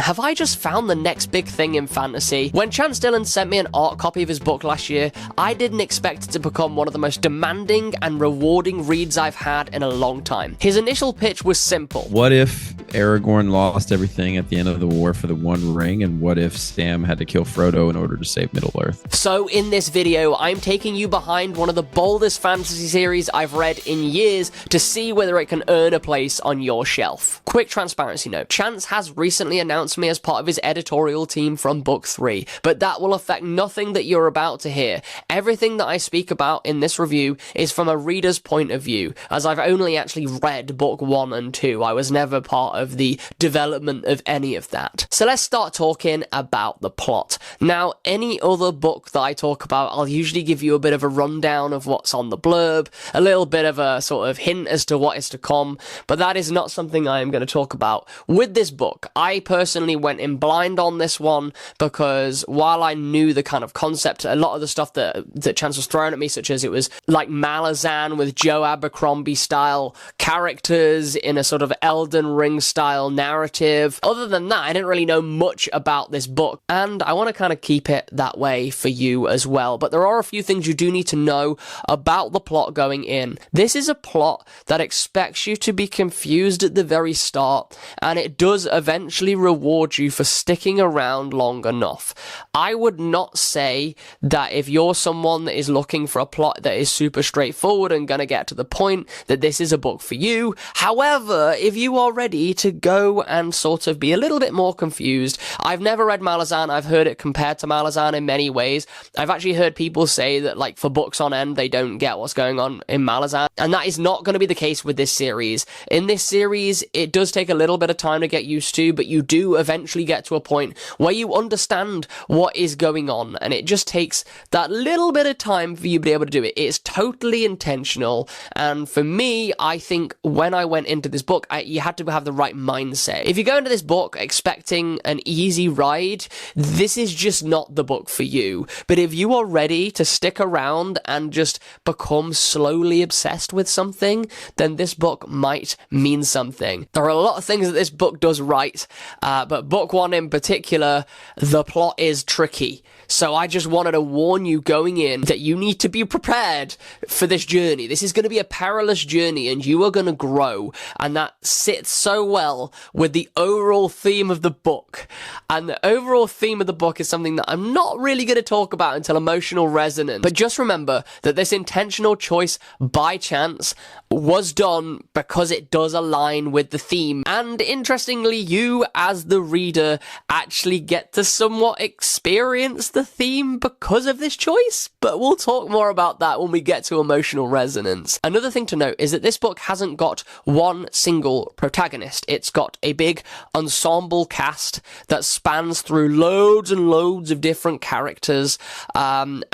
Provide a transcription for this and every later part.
Have I just found the next big thing in fantasy? When Chance Dillon sent me an art copy of his book last year, I didn't expect it to become one of the most demanding and rewarding reads I've had in a long time. His initial pitch was simple. What if Aragorn lost everything at the end of the war for the One Ring, and what if Sam had to kill Frodo in order to save Middle-earth? So in this video, I'm taking you behind one of the boldest fantasy series I've read in years to see whether it can earn a place on your shelf. Quick transparency note, Chance has recently announced me as part of his editorial team from Book 3, but that will affect nothing that you're about to hear. Everything that I speak about in this review is from a reader's point of view, as I've only actually read Book 1 and 2. I was never part of the development of any of that. So let's start talking about the plot. Now, any other book that I talk about, I'll usually give you a bit of a rundown of what's on the blurb, a little bit of a sort of hint as to what is to come, but that is not something I am going to talk about. With this book, I personally went in blind on this one because while I knew the kind of concept, a lot of the stuff that Chance was throwing at me, such as it was like Malazan with Joe Abercrombie style characters in a sort of Elden Ring style narrative. Other than that, I didn't really know much about this book, and I want to kind of keep it that way for you as well. But there are a few things you do need to know about the plot going in. This is a plot that expects you to be confused at the very start, and it does eventually reward you for sticking around long enough. I would not say that if you're someone that is looking for a plot that is super straightforward and gonna get to the point, that this is a book for you. However, if you are ready to go and sort of be a little bit more confused, I've never read Malazan. I've heard it compared to Malazan in many ways. I've actually heard people say that, like, for books on end, they don't get what's going on in Malazan, and that is not going to be the case with this series. In this series, it does take a little bit of time to get used to, but you do eventually get to a point where you understand what is going on, and it just takes that little bit of time for you to be able to do it. It's totally intentional, and for me, I think when I went into this book, you had to have the right mindset. If you go into this book expecting an easy ride, this is just not the book for you. But if you are ready to stick around and just become slowly obsessed with something, then this book might mean something. There are a lot of things that this book does right, but book 1 in particular, the plot is tricky. So I just wanted to warn you going in that you need to be prepared for this journey. This is going to be a perilous journey, and you are going to grow, and that sits so well with the overall theme of the book. And the overall theme of the book is something that I'm not really going to talk about until emotional resonance. But just remember that this intentional choice by Chance was done because it does align with the theme. And interestingly, you as the reader actually get to somewhat experience the theme because of this choice, but we'll talk more about that when we get to emotional resonance. Another thing to note is that this book hasn't got one single protagonist. It's got a big ensemble cast that spans through loads and loads of different characters, and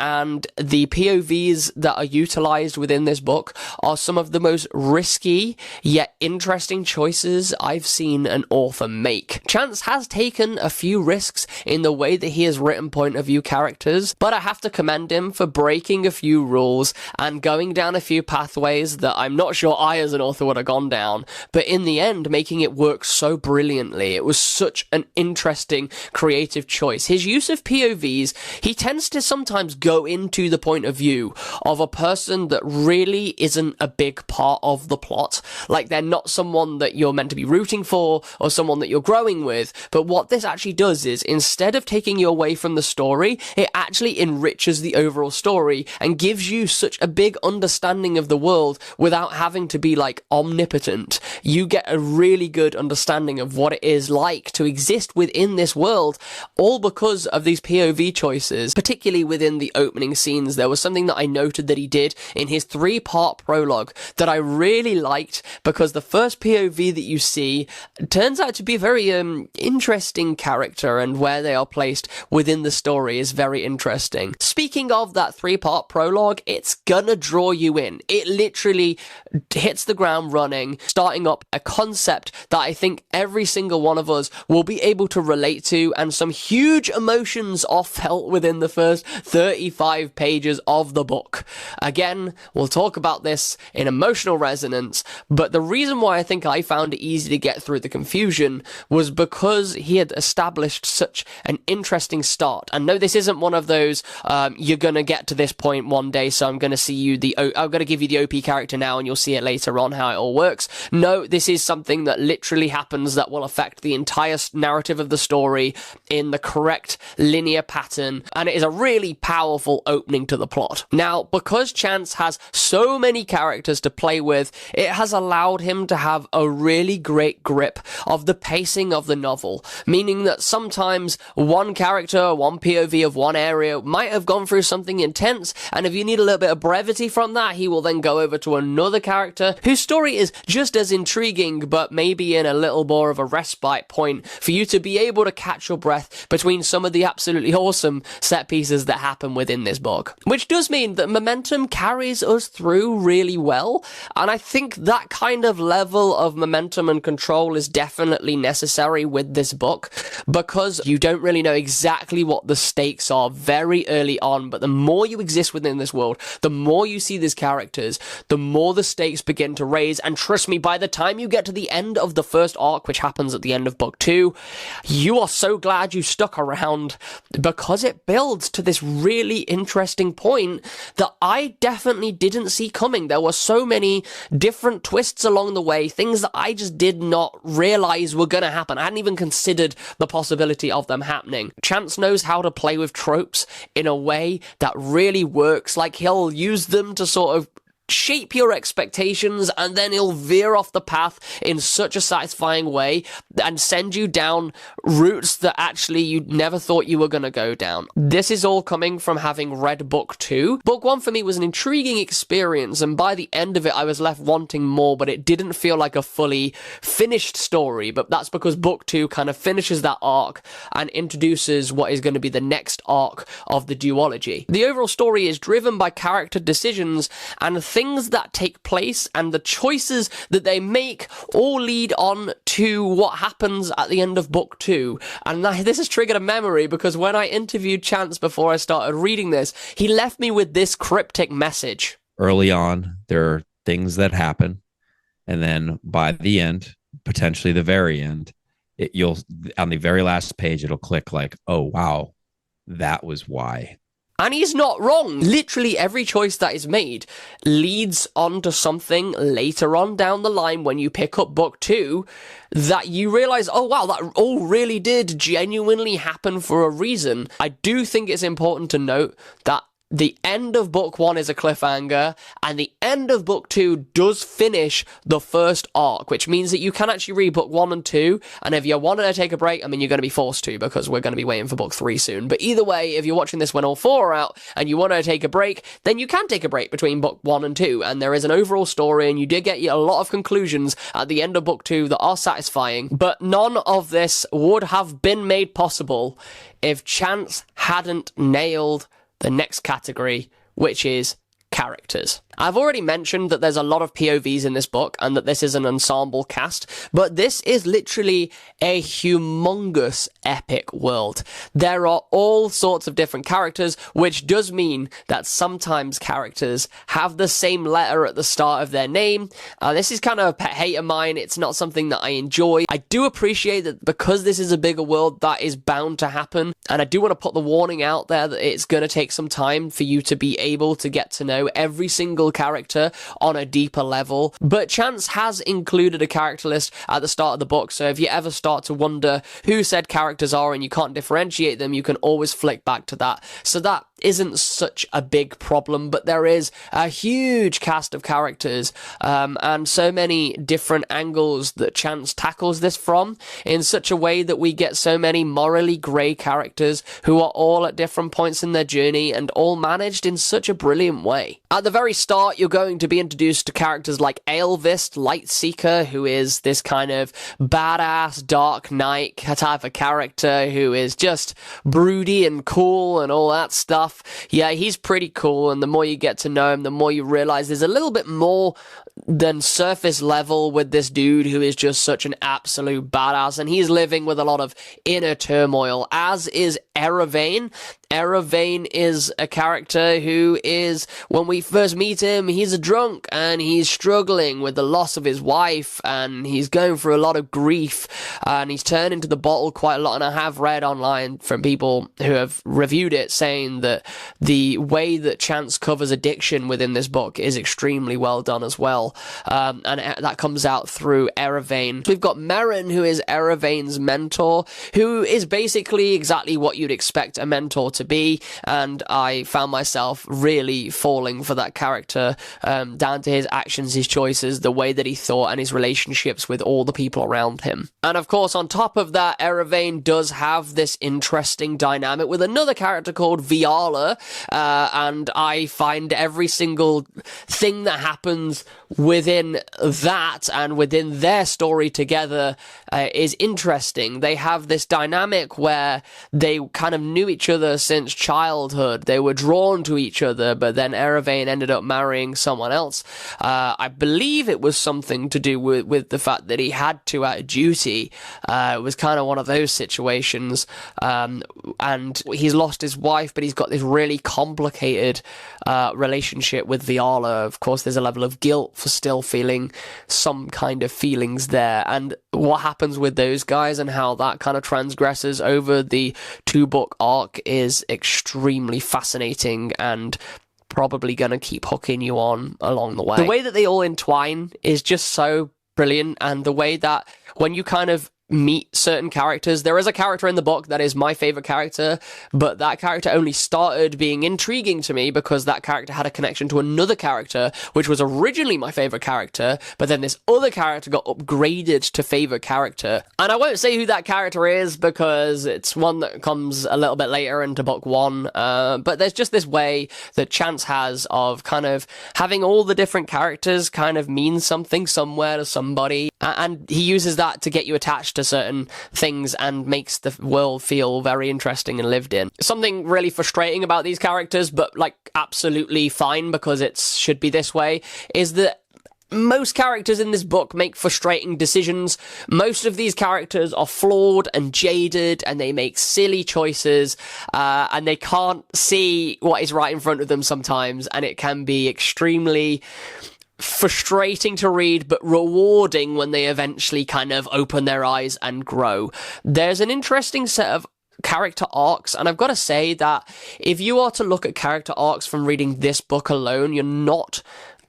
the POVs that are utilized within this book are some of the most risky yet interesting choices I've seen an author make. Chance has taken a few risks in the way that he has written point of view characters, but I have to commend him for breaking a few rules and going down a few pathways that I'm not sure I as an author would have gone down, but in the end making it work so brilliantly. It was such an interesting creative choice. His use of POVs, he tends to sometimes go into the point of view of a person that really isn't a big part of the plot, like they're not someone that you're meant to be rooting for or someone that you're growing with. But what this actually does is, instead of taking you away from the story, it actually enriches the overall story and gives you such a big understanding of the world without having to be like omnipotent. You get a really good understanding of what it is like to exist within this world, all because of these POV choices. Particularly within the opening scenes, there was something that I noted that he did in his 3-part prologue that I really liked, because the first POV that you see turns out to be a very interesting character, and where they are placed within the story is very interesting. Speaking of that 3-part prologue, it's gonna draw you in. It literally hits the ground running, starting up a concept that I think every single one of us will be able to relate to, and some huge emotions are felt within the first 35 pages of the book. Again, we'll talk about this in emotional resonance, but the reason why I think I found it easy to get through the confusion was because because he had established such an interesting start. And no, this isn't one of those, you're gonna get to this point one day, so I'm gonna give you the OP character now and you'll see it later on how it all works. No, this is something that literally happens that will affect the entire narrative of the story in the correct linear pattern, and it is a really powerful opening to the plot. Now, because Chance has so many characters to play with, it has allowed him to have a really great grip of the pacing of the novel, meaning that sometimes one character, one POV of one area might have gone through something intense, and if you need a little bit of brevity from that, he will then go over to another character whose story is just as intriguing, but maybe in a little more of a respite point for you to be able to catch your breath between some of the absolutely awesome set pieces that happen within this book. Which does mean that momentum carries us through really well, and I think that kind of level of momentum and control is definitely necessary with this book, because you don't really know exactly what the stakes are very early on, but the more you exist within this world, the more you see these characters, the more the stakes begin to raise, and trust me, by the time you get to the end of the first arc, which happens at the end of book 2, you are so glad you stuck around, because it builds to this really interesting point that I definitely didn't see coming. There were so many different twists along the way, things that I just did not realize were going to happen. I hadn't even considered the possibility of them happening. Chance knows how to play with tropes in a way that really works. Like, he'll use them to sort of shape your expectations, and then he'll veer off the path in such a satisfying way and send you down routes that actually you never thought you were going to go down. This is all coming from having read book 2. Book 1 for me was an intriguing experience, and by the end of it I was left wanting more, but it didn't feel like a fully finished story. But that's because book 2 kind of finishes that arc and introduces what is going to be the next arc of the duology. The overall story is driven by character decisions, and things that take place and the choices that they make all lead on to what happens at the end of book 2. And this has triggered a memory, because when I interviewed Chance before I started reading this, he left me with this cryptic message. Early on, there are things that happen, and then by the end, potentially the very end, you'll on the very last page, it'll click like, oh wow, that was why. And he's not wrong. Literally every choice that is made leads on to something later on down the line when you pick up book 2 that you realize, oh wow, that all really did genuinely happen for a reason. I do think it's important to note that the end of book 1 is a cliffhanger, and the end of book 2 does finish the first arc, which means that you can actually read book 1 and 2, and if you want to take a break, I mean, you're going to be forced to, because we're going to be waiting for book 3 soon. But either way, if you're watching this when all 4 are out, and you want to take a break, then you can take a break between book 1 and 2, and there is an overall story, and you did get a lot of conclusions at the end of book 2 that are satisfying, but none of this would have been made possible if Chance hadn't nailed the next category, which is characters. I've already mentioned that there's a lot of POVs in this book and that this is an ensemble cast, but this is literally a humongous epic world. There are all sorts of different characters, which does mean that sometimes characters have the same letter at the start of their name. This is kind of a pet hate of mine. It's not something that I enjoy. I do appreciate that because this is a bigger world, that is bound to happen, and I do want to put the warning out there that it's going to take some time for you to be able to get to know every single character on a deeper level. But Chance has included a character list at the start of the book, so if you ever start to wonder who said characters are and you can't differentiate them, you can always flick back to that. So that isn't such a big problem, but there is a huge cast of characters and so many different angles that Chance tackles this from in such a way that we get so many morally grey characters who are all at different points in their journey and all managed in such a brilliant way. At the very start, you're going to be introduced to characters like Aelvist, Lightseeker, who is this kind of badass Dark Knight type of character who is just broody and cool and all that stuff. stuff, yeah, he's pretty cool, and the more you get to know him, the more you realize there's a little bit more than surface level with this dude who is just such an absolute badass, and he's living with a lot of inner turmoil, as is Eravane. Eravane is a character who is, when we first meet him, he's a drunk, and he's struggling with the loss of his wife, and he's going through a lot of grief, and he's turned into the bottle quite a lot, and I have read online from people who have reviewed it saying that the way that Chance covers addiction within this book is extremely well done as well, and that comes out through Eravane. We've got Merrin, who is Eravane's mentor, who is basically exactly what you'd expect a mentor to be, and I found myself really falling for that character, down to his actions, his choices, the way that he thought, and his relationships with all the people around him. And of course, on top of that, Eravane does have this interesting dynamic with another character called Viala, and I find every single thing that happens within that and within their story together is interesting. They have this dynamic where they kind of knew each other since childhood. They were drawn to each other, but then Eravane ended up marrying someone else. I believe it was something to do with the fact that he had to out of duty. It was kind of one of those situations, and he's lost his wife, but he's got this really complicated relationship with Viala. Of course, there's a level of guilt for still feeling some kind of feelings there, and what happens with those guys and how that kind of transgresses over the 2-book arc is extremely fascinating and probably going to keep hooking you on along the way. The way that they all entwine is just so brilliant, and the way that when you kind of meet certain characters, there is a character in the book that is my favorite character, but that character only started being intriguing to me because that character had a connection to another character, which was originally my favorite character, but then this other character got upgraded to favorite character. And I won't say who that character is because it's one that comes a little bit later into book 1, but there's just this way that Chance has of kind of having all the different characters kind of mean something somewhere to somebody, and he uses that to get you attached to certain things and makes the world feel very interesting and lived in. Something really frustrating about these characters, but like absolutely fine because it should be this way, is that most characters in this book make frustrating decisions. Most of these characters are flawed and jaded, and they make silly choices, and they can't see what is right in front of them sometimes, and it can be extremely frustrating to read, but rewarding when they eventually kind of open their eyes and grow. There's an interesting set of character arcs, and I've got to say that if you are to look at character arcs from reading this book alone, you're not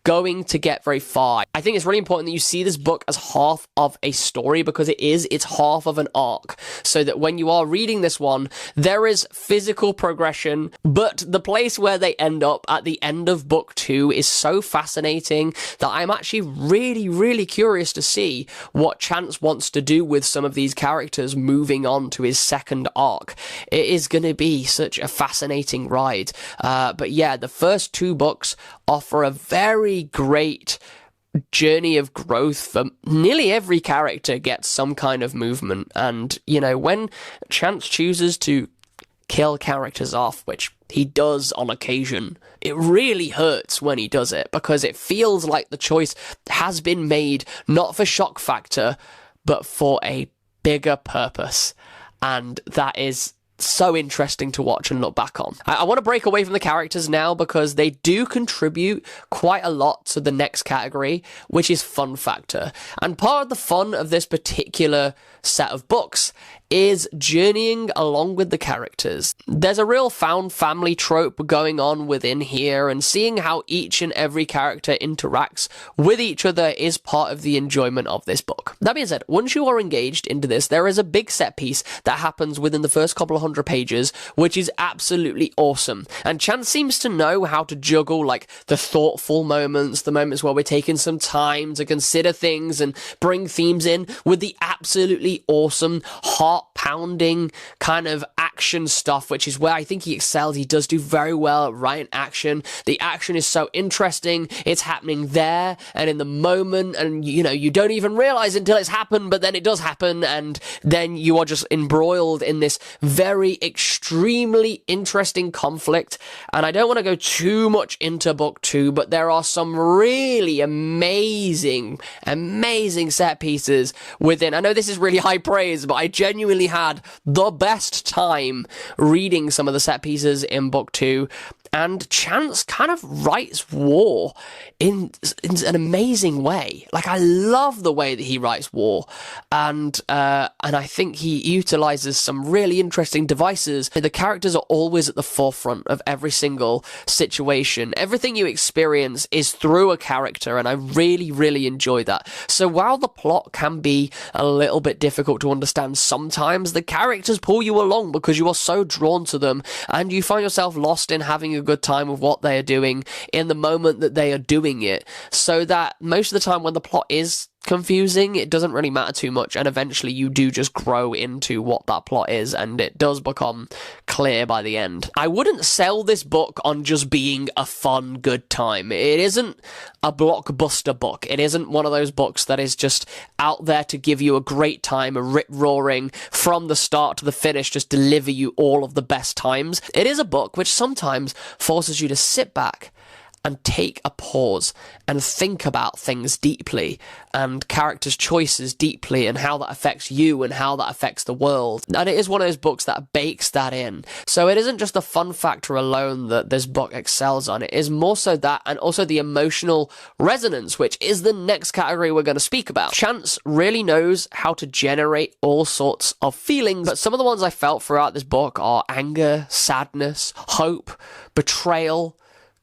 going to get very far. I think it's really important that you see this book as half of a story, because it's half of an arc, so that when you are reading this one, there is physical progression, but the place where they end up at the end of book 2 is so fascinating that I'm actually really, really curious to see what Chance wants to do with some of these characters moving on to his second arc. It is going to be such a fascinating ride. But yeah, the first 2 books offer a very great journey of growth for nearly every character. Gets some kind of movement, and you know, when Chance chooses to kill characters off, which he does on occasion, it really hurts when he does it, because it feels like the choice has been made not for shock factor but for a bigger purpose, and that is so interesting to watch and look back on. I want to break away from the characters now because they do contribute quite a lot to the next category, which is fun factor. And part of the fun of this particular set of books is journeying along with the characters. There's a real found family trope going on within here, and seeing how each and every character interacts with each other is part of the enjoyment of this book. That being said, once you are engaged into this, there is a big set piece that happens within the first couple of 100 pages, which is absolutely awesome. And Chance seems to know how to juggle like the thoughtful moments, the moments where we're taking some time to consider things and bring themes in, with the absolutely awesome heart heart-pounding kind of action stuff, which is where I think he excels. He does do very well at writing action. The action is so interesting. It's happening there and in the moment, and you don't even realize until it's happened, but then it does happen, and then you are just embroiled in this very extremely interesting conflict. And I don't want to go too much into book 2, but there are some really amazing set pieces within. I know this is really high praise, but I genuinely had the best time reading some of the set pieces in book 2. And Chance kind of writes war in an amazing way. Like, I love the way that he writes war, and I think he utilizes some really interesting devices. The characters are always at the forefront of every single situation. Everything you experience is through a character, and I really, really enjoy that. So while the plot can be a little bit difficult to understand sometimes, the characters pull you along because you are so drawn to them, and you find yourself lost in having a good time with what they are doing in the moment that they are doing it, so that most of the time when the plot is confusing, it doesn't really matter too much, and eventually you do just grow into what that plot is, and it does become clear by the end. I wouldn't sell this book on just being a fun, good time. It isn't a blockbuster book. It isn't one of those books that is just out there to give you a great time, a rip-roaring, from the start to the finish, just deliver you all of the best times. It is a book which sometimes forces you to sit back and take a pause and think about things deeply, and characters' choices deeply, and how that affects you and how that affects the world. And it is one of those books that bakes that in. So it isn't just the fun factor alone that this book excels on. It is more so that, and also the emotional resonance, which is the next category we're going to speak about. Chance really knows how to generate all sorts of feelings, but some of the ones I felt throughout this book are anger, sadness, hope, betrayal,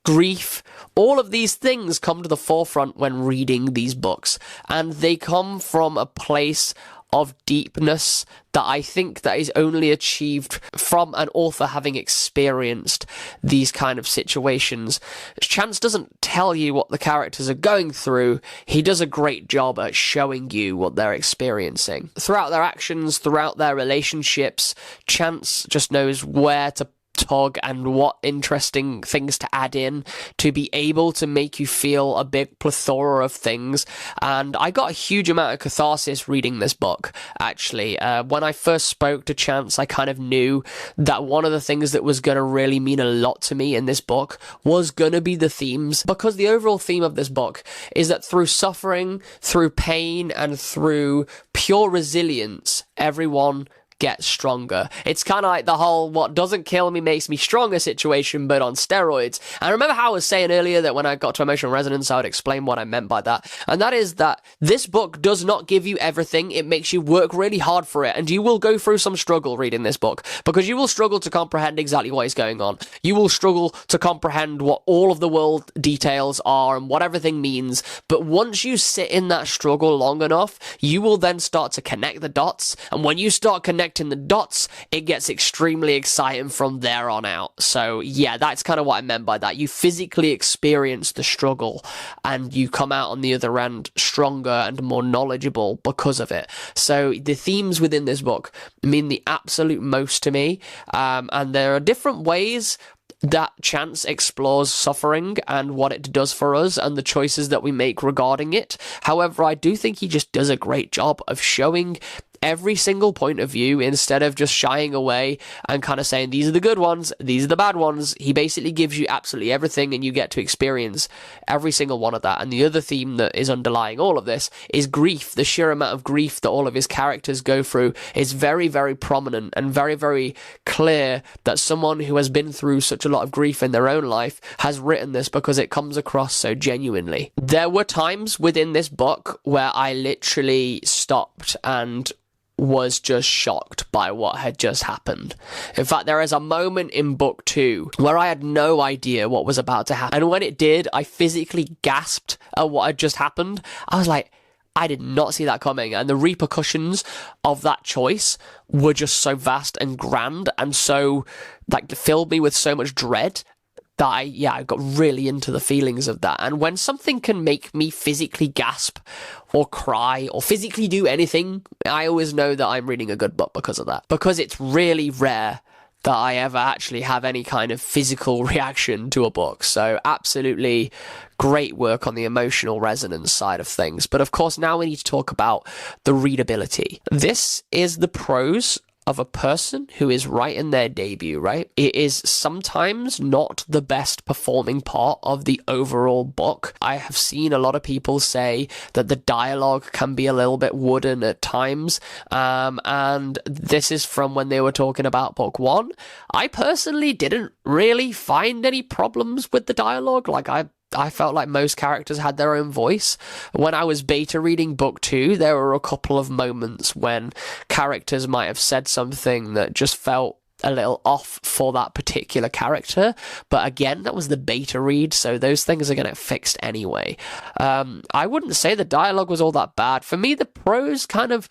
grief. All of these things come to the forefront when reading these books, and they come from a place of deepness that I think that is only achieved from an author having experienced these kind of situations. Chance doesn't tell you what the characters are going through. He does a great job at showing you what they're experiencing. Throughout their actions, throughout their relationships, Chance just knows where to tug and what interesting things to add in to be able to make you feel a big plethora of things. And I got a huge amount of catharsis reading this book, actually. When I first spoke to Chance, I kind of knew that one of the things that was going to really mean a lot to me in this book was going to be the themes, because the overall theme of this book is that through suffering, through pain, and through pure resilience, everyone gets stronger. It's kind of like the whole what doesn't kill me makes me stronger situation, but on steroids. And remember how I was saying earlier that when I got to emotional resonance, I would explain what I meant by that. And that is that this book does not give you everything. It makes you work really hard for it. And you will go through some struggle reading this book, because you will struggle to comprehend exactly what is going on. You will struggle to comprehend what all of the world details are and what everything means. But once you sit in that struggle long enough, you will then start to connect the dots. And when you start connecting the dots, it gets extremely exciting from there on out. So yeah, that's kind of what I meant by that. You physically experience the struggle, and you come out on the other end stronger and more knowledgeable because of it. So the themes within this book mean the absolute most to me, and there are different ways that Chance explores suffering and what it does for us and the choices that we make regarding it. However, I do think he just does a great job of showing every single point of view instead of just shying away and kind of saying these are the good ones, these are the bad ones. He basically gives you absolutely everything, and you get to experience every single one of that. And the other theme that is underlying all of this is grief. The sheer amount of grief that all of his characters go through is very, very prominent and very, very clear that someone who has been through such a lot of grief in their own life has written this, because it comes across so genuinely. There were times within this book where I literally stopped and was just shocked by what had just happened. In fact, there is a moment in book 2 where I had no idea what was about to happen. And when it did, I physically gasped at what had just happened. I was like, I did not see that coming. And the repercussions of that choice were just so vast and grand, and so, like, filled me with so much dread that I got really into the feelings of that. And when something can make me physically gasp or cry or physically do anything, I always know that I'm reading a good book because of that. Because it's really rare that I ever actually have any kind of physical reaction to a book. So absolutely great work on the emotional resonance side of things. But of course, now we need to talk about the readability. This is the prose of a person who is writing their debut, right? It is sometimes not the best performing part of the overall book. I have seen a lot of people say that the dialogue can be a little bit wooden at times, and this is from when they were talking about book one. I personally didn't really find any problems with the dialogue. Like, I felt like most characters had their own voice. When I was beta reading book 2, there were a couple of moments when characters might have said something that just felt a little off for that particular character. But again, that was the beta read, so those things are going to get fixed anyway. I wouldn't say the dialogue was all that bad. For me, the prose kind of...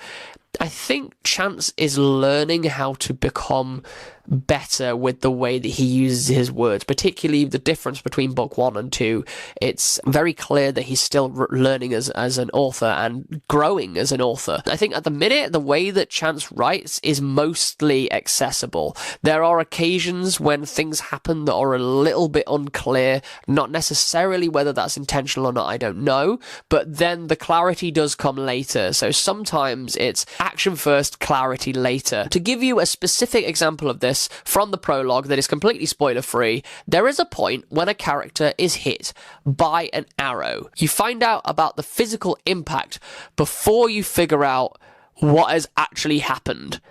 I think Chance is learning how to become better with the way that he uses his words, particularly the difference between book 1 and 2. It's very clear that he's still learning as an author and growing as an author. I think at the minute, the way that Chance writes is mostly accessible. There are occasions when things happen that are a little bit unclear, not necessarily whether that's intentional or not, I don't know, but then the clarity does come later. So sometimes it's action first, clarity later. To give you a specific example of this from the prologue that is completely spoiler free, there is a point when a character is hit by an arrow. You find out about the physical impact before you figure out what has actually happened.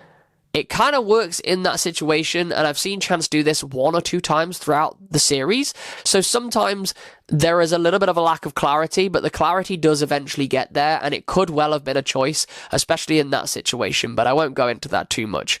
It kind of works in that situation, and I've seen Chance do this 1 or 2 times throughout the series. So sometimes there is a little bit of a lack of clarity, but the clarity does eventually get there, and it could well have been a choice, especially in that situation, but I won't go into that too much.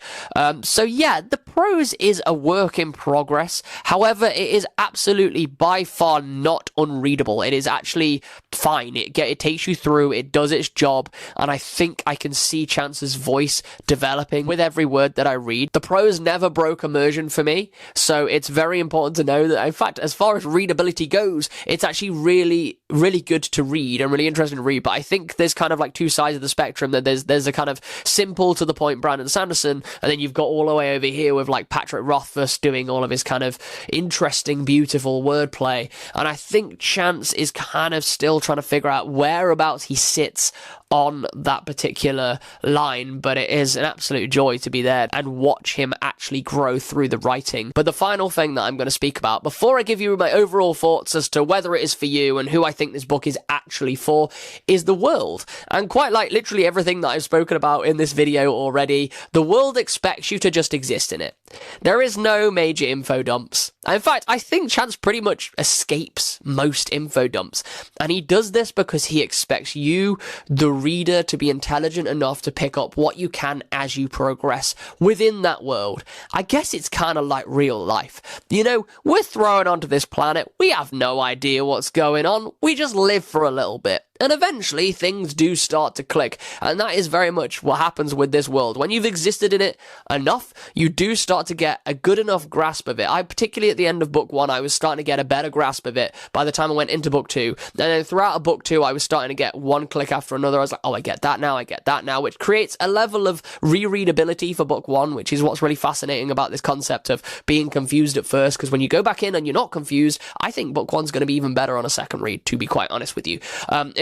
So yeah, the prose is a work in progress. However, it is absolutely by far not unreadable. It is actually fine. It takes you through, it does its job, and I think I can see Chance's voice developing with every word that I read. The prose never broke immersion for me, so it's very important to know that, in fact, as far as readability goes, it's actually really, really good to read and really interesting to read. But I think there's kind of like two sides of the spectrum. That there's a kind of simple to the point Brandon Sanderson, and then you've got all the way over here with like Patrick Rothfuss doing all of his kind of interesting, beautiful wordplay. And I think Chance is kind of still trying to figure out whereabouts he sits on that particular line, but it is an absolute joy to be there and watch him actually grow through the writing. But the final thing that I'm going to speak about, before I give you my overall thoughts as to whether it is for you and who I think this book is actually for, is the world. And quite like literally everything that I've spoken about in this video already, the world expects you to just exist in it. There is no major info dumps. In fact, I think Chance pretty much escapes most info dumps, and he does this because he expects you, the reader, to be intelligent enough to pick up what you can as you progress within that world. I guess it's kind of like real life. You know, we're thrown onto this planet, we have no idea what's going on, we just live for a little bit. And eventually things do start to click, and that is very much what happens with this world. When you've existed in it enough, you do start to get a good enough grasp of it. Particularly at the end of book 1, I was starting to get a better grasp of it by the time I went into book 2. And then throughout book 2, I was starting to get one click after another. I was like, oh, I get that now, which creates a level of rereadability for book 1, which is what's really fascinating about this concept of being confused at first, because when you go back in and you're not confused, I think book 1's going to be even better on a second read, to be quite honest with you.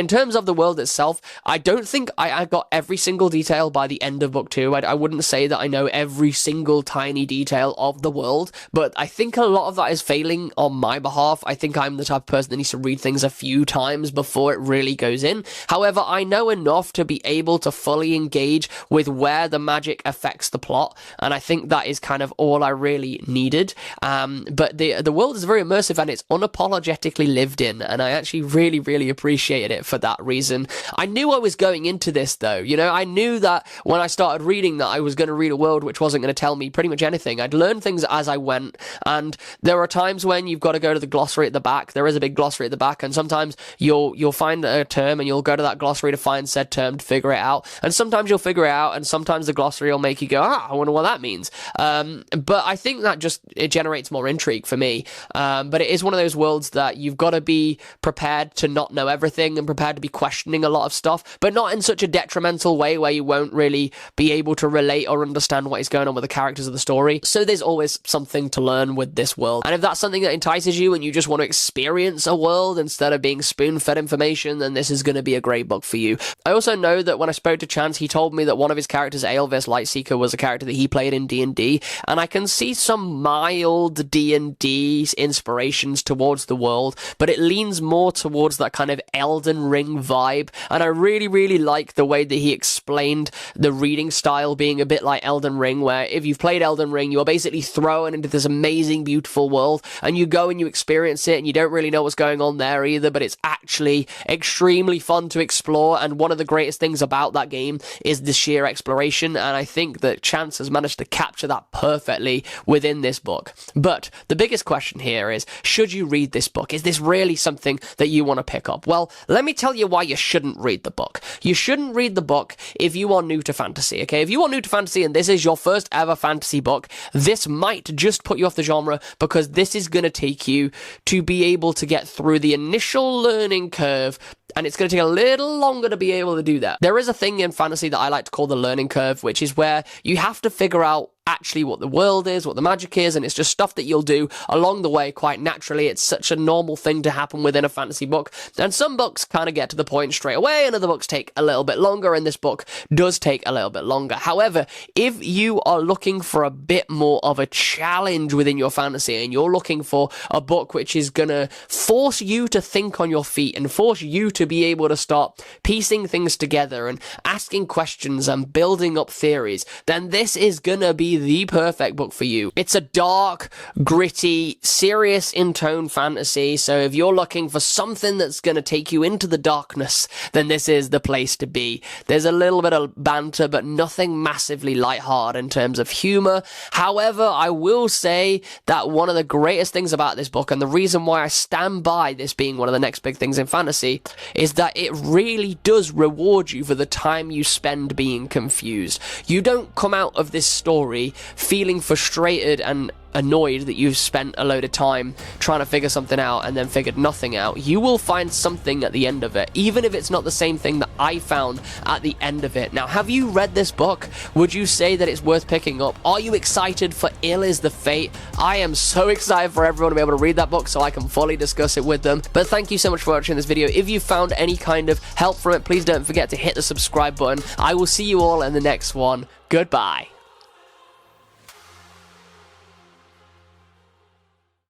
In terms of the world itself, I don't think I got every single detail by the end of book 2. I wouldn't say that I know every single tiny detail of the world, but I think a lot of that is failing on my behalf. I think I'm the type of person that needs to read things a few times before it really goes in. However, I know enough to be able to fully engage with where the magic affects the plot, and I think that is kind of all I really needed. But the world is very immersive and it's unapologetically lived in, and I actually really, really appreciated it for that reason. I knew I was going into this, though. You know, I knew that when I started reading that I was going to read a world which wasn't going to tell me pretty much anything. I'd learn things as I went, and there are times when you've got to go to the glossary at the back. There is a big glossary at the back, and sometimes you'll find a term and you'll go to that glossary to find said term to figure it out, and sometimes you'll figure it out, and sometimes the glossary will make you go, I wonder what that means. But I think that it generates more intrigue for me. But it is one of those worlds that you've got to be prepared to not know everything and prepared to be questioning a lot of stuff, but not in such a detrimental way where you won't really be able to relate or understand what is going on with the characters of the story. So there's always something to learn with this world. And if that's something that entices you and you just want to experience a world instead of being spoon-fed information, then this is going to be a great book for you. I also know that when I spoke to Chance, he told me that one of his characters, Aelvis Lightseeker, was a character that he played in D&D, and I can see some mild D&D inspirations towards the world, but it leans more towards that kind of Elden Ring vibe, and I really, really like the way that he explained the reading style being a bit like Elden Ring, where if you've played Elden Ring, you're basically thrown into this amazing, beautiful world, and you go and you experience it, and you don't really know what's going on there either, but it's actually extremely fun to explore, and one of the greatest things about that game is the sheer exploration, and I think that Chance has managed to capture that perfectly within this book. But the biggest question here is, should you read this book? Is this really something that you want to pick up? Well, let me tell you why you shouldn't read the book. You shouldn't read the book if you are new to fantasy, okay? If you are new to fantasy and this is your first ever fantasy book, this might just put you off the genre, because this is going to take you to be able to get through the initial learning curve, and it's going to take a little longer to be able to do that. There is a thing in fantasy that I like to call the learning curve, which is where you have to figure out actually what the world is, what the magic is, and it's just stuff that you'll do along the way quite naturally. It's such a normal thing to happen within a fantasy book, and some books kind of get to the point straight away, and other books take a little bit longer, and this book does take a little bit longer. However, if you are looking for a bit more of a challenge within your fantasy, and you're looking for a book which is gonna force you to think on your feet and force you to be able to start piecing things together and asking questions and building up theories, then this is gonna be the perfect book for you. It's a dark, gritty, serious in tone fantasy, so if you're looking for something that's going to take you into the darkness, then this is the place to be. There's a little bit of banter, but nothing massively lighthearted in terms of humor. However, I will say that one of the greatest things about this book, and the reason why I stand by this being one of the next big things in fantasy, is that it really does reward you for the time you spend being confused. You don't come out of this story feeling frustrated and annoyed that you've spent a load of time trying to figure something out and then figured nothing out. You will find something at the end of it, even if it's not the same thing that I found at the end of it. Now, have you read this book? Would you say that it's worth picking up? Are you excited for Ill is the Fate? I am so excited for everyone to be able to read that book so I can fully discuss it with them. But thank you so much for watching this video. If you found any kind of help from it, please don't forget to hit the subscribe button. I will see you all in the next one. Goodbye.